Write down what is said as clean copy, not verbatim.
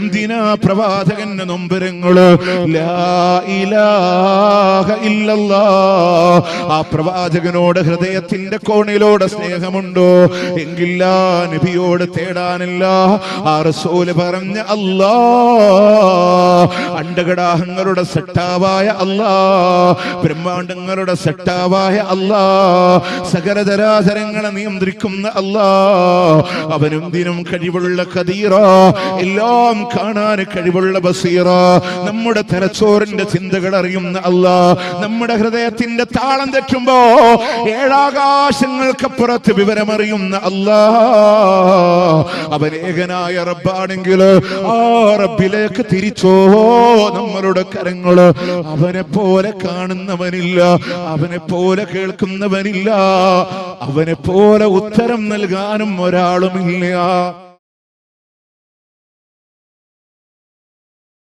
എന്തിനാ പ്രവാചകന്റെ നൊമ്പരങ്ങള്? ലാ ഇലാഹ ഇല്ലല്ലാഹ്. ആ പ്രവാചകനോട് ഹൃദയത്തിന്റെ കോണിലോട് സ്നേഹമുണ്ടോ എങ്കിൽ ആ നബിയോട് തേടാനില്ല. ആ റസൂല് പറഞ്ഞ അല്ലാ, അണ്ടകടാഹങ്ങളുടെ സട്ടാവായ അല്ലാ, ബ്രഹ്മാണ്ടങ്ങളുടെ സട്ടാവായ അല്ലാ, സകലചരാചരങ്ങളെ നിയന്ത്രിക്കുന്ന അല്ലാ, അവനെന്തിനും കഴിവുള്ള ഖദീറ, എല്ലാം കാണാൻ കഴിവുള്ള ബസീറ, നമ്മുടെ തലച്ചോറിന്റെ ചിന്തകൾ അറിയുന്ന അല്ലാ, നമ്മുടെ ഹൃദയത്തിന്റെ താളം തെറ്റുമ്പോ ഏഴാകാശങ്ങൾക്കപ്പുറത്ത് വിവരമറിയുന്ന അല്ലാ, അവൻ ഏകനായ റബ്ബാണെങ്കിൽ ആ റബ്ബിലേക്ക് തിരിച്ചോ നമ്മളുടെ കരങ്ങള്. അവനെ പോലെ കാണുന്നവനില്ല, അവനെ പോലെ കേൾക്കുന്നവനില്ല, അവനെ പോലെ ഉത്തരം നൽകാനും ഒരാളുമില്ല.